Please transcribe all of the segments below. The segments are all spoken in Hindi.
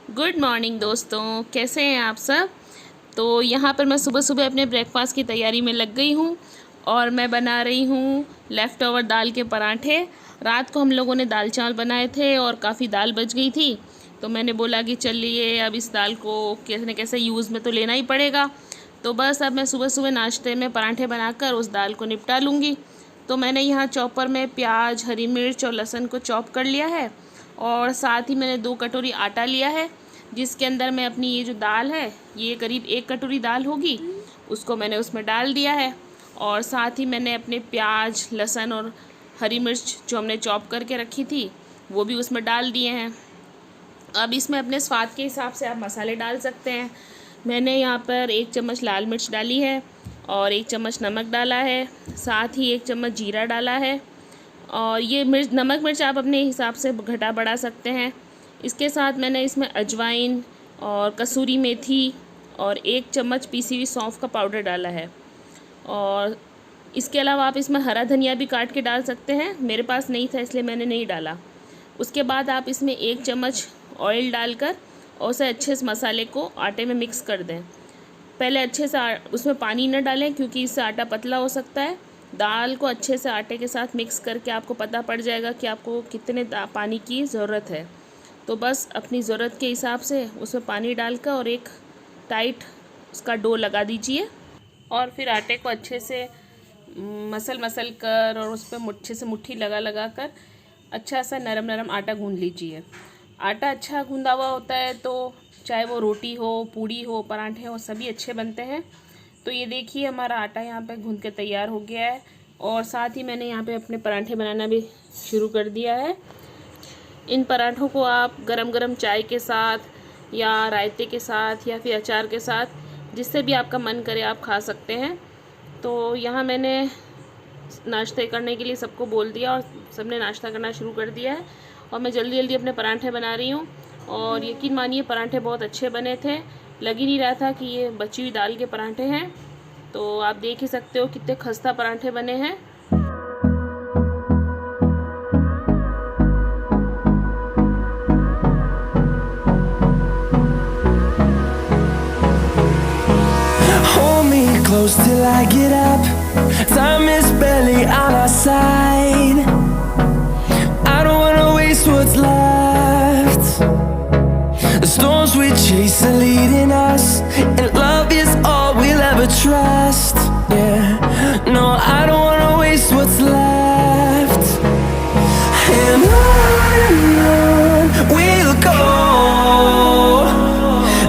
गुड मॉर्निंग दोस्तों, कैसे हैं आप सब। तो यहाँ पर मैं सुबह सुबह अपने ब्रेकफास्ट की तैयारी में लग गई हूँ और मैं बना रही हूँ लेफ़्ट ओवर दाल के पराठे। रात को हम लोगों ने दाल चावल बनाए थे और काफ़ी दाल बच गई थी, तो मैंने बोला कि चलिए अब इस दाल को कैसे न कैसे यूज़ में तो लेना ही पड़ेगा। तो बस अब मैं सुबह सुबह नाश्ते में पराठे बनाकर उस दाल को निपटा लूँगी। तो मैंने यहाँ चॉपर में प्याज, हरी मिर्च और लहसुन को चॉप कर लिया है और साथ ही मैंने 2 कटोरी आटा लिया है, जिसके अंदर मैं अपनी ये जो दाल है, ये करीब 1 कटोरी दाल होगी, उसको मैंने उसमें डाल दिया है। और साथ ही मैंने अपने प्याज, लहसुन और हरी मिर्च जो हमने चॉप करके रखी थी वो भी उसमें डाल दिए हैं। अब इसमें अपने स्वाद के हिसाब से आप मसाले डाल सकते हैं। मैंने यहाँ पर 1 चम्मच लाल मिर्च डाली है और 1 चम्मच नमक डाला है, साथ ही 1 चम्मच जीरा डाला है। और ये नमक मिर्च आप अपने हिसाब से घटा बढ़ा सकते हैं। इसके साथ मैंने इसमें अजवाइन और कसूरी मेथी और 1 चम्मच पीसी हुई सौंफ का पाउडर डाला है। और इसके अलावा आप इसमें हरा धनिया भी काट के डाल सकते हैं, मेरे पास नहीं था इसलिए मैंने नहीं डाला। उसके बाद आप इसमें 1 चम्मच ऑयल डालकर और उसे अच्छे से मसाले को आटे में मिक्स कर दें। पहले अच्छे से उसमें पानी न डालें क्योंकि इससे आटा पतला हो सकता है। दाल को अच्छे से आटे के साथ मिक्स करके आपको पता पड़ जाएगा कि आपको कितने पानी की ज़रूरत है। तो बस अपनी ज़रूरत के हिसाब से उसमें पानी डालकर और एक टाइट उसका डो लगा दीजिए और फिर आटे को अच्छे से मसल कर और उस पर अच्छे से मुट्ठी लगा कर अच्छा सा नरम नरम आटा गूंद लीजिए। आटा अच्छा गूंदा हुआ होता है तो चाहे वो रोटी हो, पूड़ी हो, पराठे हो, सभी अच्छे बनते हैं। तो ये देखिए हमारा आटा यहाँ पे गूंद के तैयार हो गया है और साथ ही मैंने यहाँ पे अपने पराठे बनाना भी शुरू कर दिया है। इन पराठों को आप गरम गरम चाय के साथ या रायते के साथ या फिर अचार के साथ, जिससे भी आपका मन करे आप खा सकते हैं। तो यहाँ मैंने नाश्ते करने के लिए सबको बोल दिया और सबने नाश्ता करना शुरू कर दिया है और मैं जल्दी जल्दी अपने पराठे बना रही हूँ। और यकीन मानिए पराठे बहुत अच्छे बने थे, लग ही नहीं रहा था कि ये बची हुई दाल के पराठे हैं। तो आप देख ही सकते हो कितने खस्ता पराठे बने हैं। Close till I get up. Time is barely on our side. I don't wanna waste what's left. The storms we chase are leading us, and love is all we'll ever trust. Yeah, no, I don't wanna waste what's left. And on we'll go,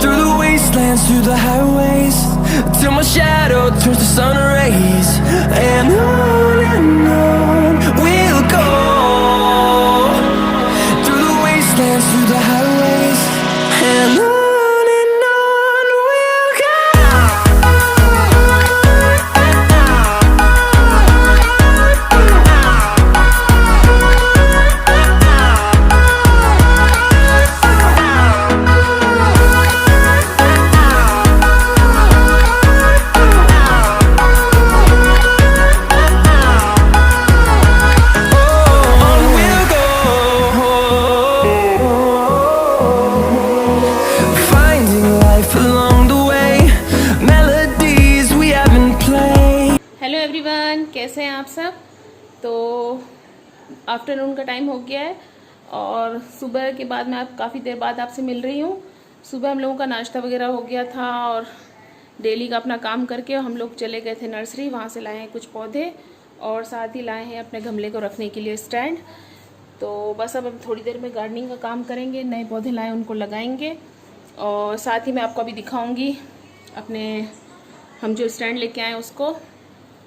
through the wastelands, through the highways, till my shadow turns to sun rays. And on we'll go, through the wastelands, through the highways, and on we'll go. Hello everyone, कैसे हैं आप सब। तो आफ्टरनून का टाइम हो गया है और सुबह के बाद मैं काफ़ी देर बाद आपसे मिल रही हूँ। सुबह हम लोगों का नाश्ता वगैरह हो गया था और डेली का अपना काम करके हम लोग चले गए थे नर्सरी, वहाँ से लाए हैं कुछ पौधे और साथ ही लाए हैं अपने गमले को रखने के लिए स्टैंड। तो बस अब थोड़ी देर में गार्डनिंग का काम करेंगे, नए पौधे लाए उनको लगाएंगे और साथ ही मैं आपको अभी दिखाऊँगी अपने हम जो स्टैंड लेके आए उसको।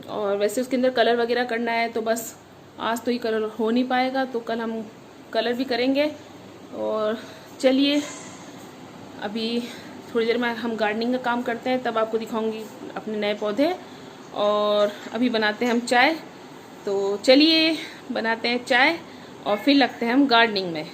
और वैसे उसके अंदर कलर वगैरह करना है तो बस आज तो ये कलर हो नहीं पाएगा, तो कल हम कलर भी करेंगे। और चलिए अभी थोड़ी देर में हम गार्डनिंग का काम करते हैं, तब आपको दिखाऊंगी अपने नए पौधे। और अभी बनाते हैं हम चाय, तो चलिए बनाते हैं चाय और फिर लगते हैं हम गार्डनिंग में।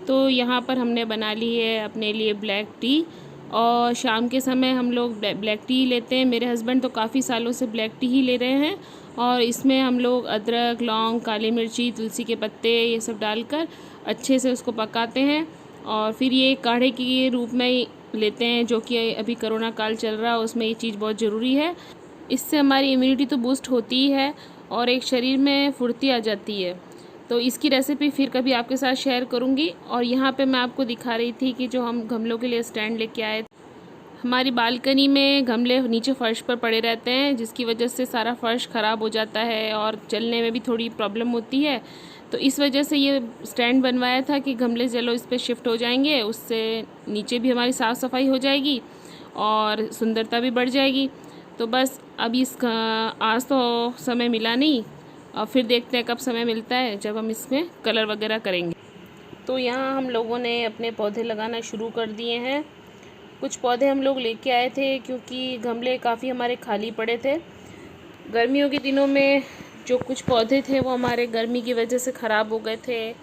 तो यहाँ पर हमने बना ली है अपने लिए ब्लैक टी और शाम के समय हम लोग ब्लैक टी लेते हैं। मेरे हस्बैंड तो काफ़ी सालों से ब्लैक टी ही ले रहे हैं और इसमें हम लोग अदरक, लौंग, काली मिर्ची, तुलसी के पत्ते ये सब डालकर अच्छे से उसको पकाते हैं और फिर ये काढ़े के रूप में लेते हैं, जो कि अभी कोरोना काल चल रहा है उसमें ये चीज़ बहुत ज़रूरी है। इससे हमारी इम्यूनिटी तो बूस्ट होती ही है और एक शरीर में फुर्ती आ जाती है। तो इसकी रेसिपी फिर कभी आपके साथ शेयर करूँगी। और यहाँ पे मैं आपको दिखा रही थी कि जो हम गमलों के लिए स्टैंड लेके आए, हमारी बालकनी में गमले नीचे फर्श पर पड़े रहते हैं, जिसकी वजह से सारा फर्श ख़राब हो जाता है और चलने में भी थोड़ी प्रॉब्लम होती है। तो इस वजह से ये स्टैंड बनवाया था कि गमले चलो इस पर शिफ्ट हो जाएंगे, उससे नीचे भी हमारी साफ़ सफाई हो जाएगी और सुंदरता भी बढ़ जाएगी। तो बस अभी इसका आज तो समय मिला नहीं, और फिर देखते हैं कब समय मिलता है जब हम इसमें कलर वगैरह करेंगे। तो यहाँ हम लोगों ने अपने पौधे लगाना शुरू कर दिए हैं। कुछ पौधे हम लोग लेके आए थे क्योंकि गमले काफ़ी हमारे खाली पड़े थे। गर्मियों के दिनों में जो कुछ पौधे थे वो हमारे गर्मी की वजह से ख़राब हो गए थे,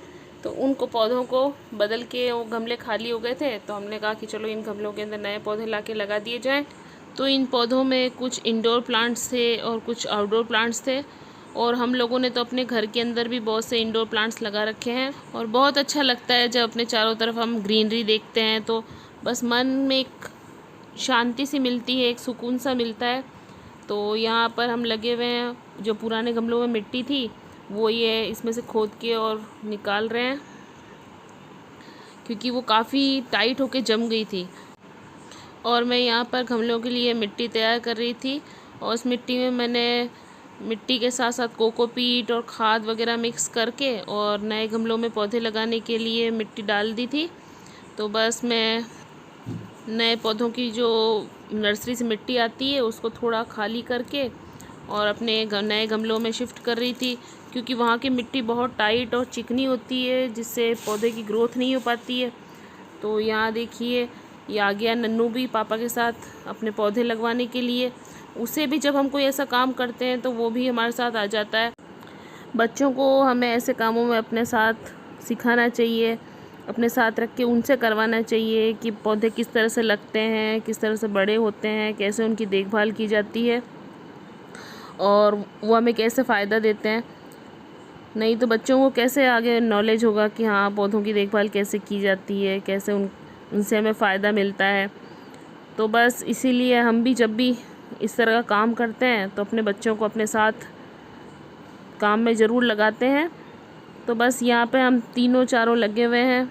तो उनको पौधों को बदल के वो गमले खाली हो गए थे। तो हमने कहा कि चलो इन गमलों के अंदर नए पौधे ला के लगा दिए जाएँ। तो इन पौधों में कुछ इंडोर प्लांट्स थे और कुछ आउटडोर प्लांट्स थे, और हम लोगों ने तो अपने घर के अंदर भी बहुत से इंडोर प्लांट्स लगा रखे हैं। और बहुत अच्छा लगता है जब अपने चारों तरफ हम ग्रीनरी देखते हैं, तो बस मन में एक शांति सी मिलती है, एक सुकून सा मिलता है। तो यहाँ पर हम लगे हुए हैं, जो पुराने गमलों में मिट्टी थी वो ये इसमें से खोद के और निकाल रहे हैं, क्योंकि वो काफ़ी टाइट होके जम गई थी। और मैं यहाँ पर गमलों के लिए मिट्टी तैयार कर रही थी, और उस मिट्टी में मैंने मिट्टी के साथ साथ कोकोपीट और खाद वगैरह मिक्स करके और नए गमलों में पौधे लगाने के लिए मिट्टी डाल दी थी। तो बस मैं नए पौधों की जो नर्सरी से मिट्टी आती है उसको थोड़ा खाली करके और अपने नए गमलों में शिफ्ट कर रही थी, क्योंकि वहाँ की मिट्टी बहुत टाइट और चिकनी होती है, जिससे पौधे की ग्रोथ नहीं हो पाती है। तो यहाँ देखिए, ये आ गया नन्नू भी पापा के साथ अपने पौधे लगवाने के लिए। उसे भी जब हम कोई ऐसा काम करते हैं तो वो भी हमारे साथ आ जाता है। बच्चों को हमें ऐसे कामों में अपने साथ सिखाना चाहिए, अपने साथ रख के उनसे करवाना चाहिए कि पौधे किस तरह से लगते हैं, किस तरह से बड़े होते हैं, कैसे उनकी देखभाल की जाती है और वो हमें कैसे फ़ायदा देते हैं। नहीं तो बच्चों को कैसे आगे नॉलेज होगा कि हाँ पौधों की देखभाल कैसे की जाती है, कैसे उनसे हमें फ़ायदा मिलता है। तो बस इसीलिए हम भी जब भी इस तरह का काम करते हैं तो अपने बच्चों को अपने साथ काम में ज़रूर लगाते हैं। तो बस यहाँ पे हम तीनों चारों लगे हुए हैं,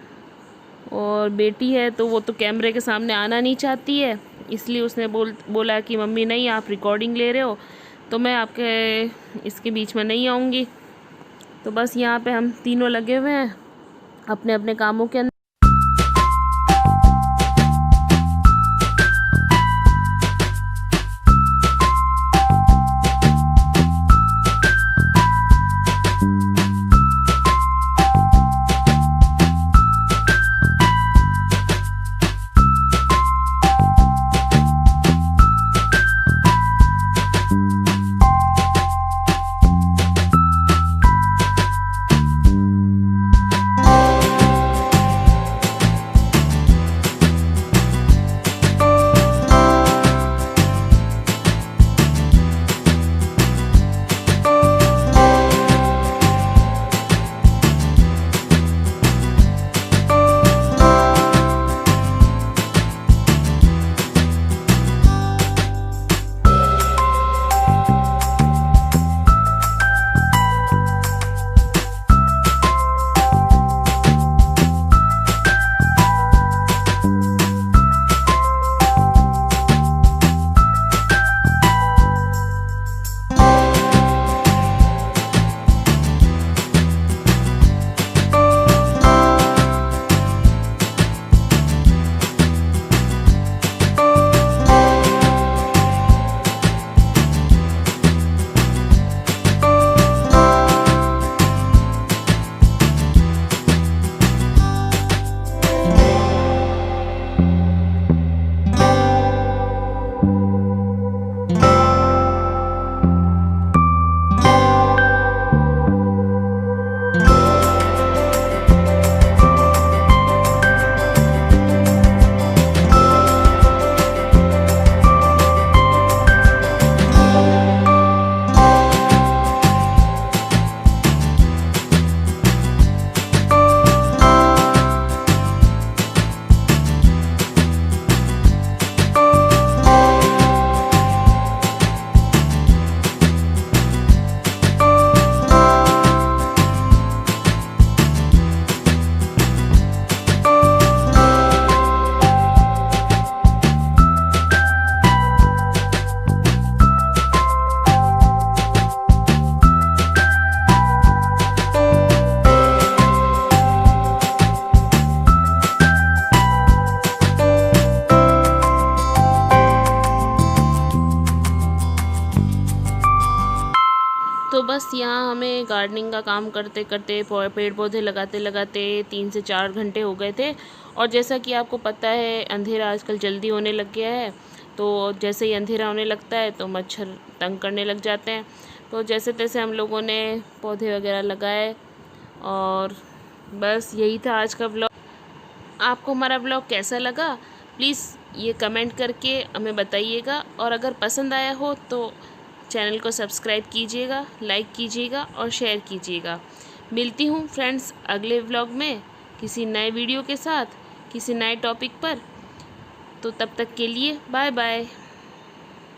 और बेटी है तो वो तो कैमरे के सामने आना नहीं चाहती है, इसलिए उसने बोला कि मम्मी नहीं, आप रिकॉर्डिंग ले रहे हो तो मैं आपके इसके बीच में नहीं आऊँगी। तो बस यहाँ पे हम तीनों लगे हुए हैं अपने अपने कामों के अंदर। यहाँ हमें गार्डनिंग का काम करते करते पेड़ पौधे लगाते लगाते 3 से 4 घंटे हो गए थे। और जैसा कि आपको पता है अंधेरा आजकल जल्दी होने लग गया है, तो जैसे ही अंधेरा होने लगता है तो मच्छर तंग करने लग जाते हैं। तो जैसे तैसे हम लोगों ने पौधे वगैरह लगाए और बस यही था आज का ब्लॉग। आपको हमारा ब्लॉग कैसा लगा प्लीज़ ये कमेंट करके हमें बताइएगा, और अगर पसंद आया हो तो चैनल को सब्सक्राइब कीजिएगा, लाइक कीजिएगा और शेयर कीजिएगा। मिलती हूँ फ्रेंड्स अगले व्लॉग में किसी नए वीडियो के साथ, किसी नए टॉपिक पर। तो तब तक के लिए बाय बाय।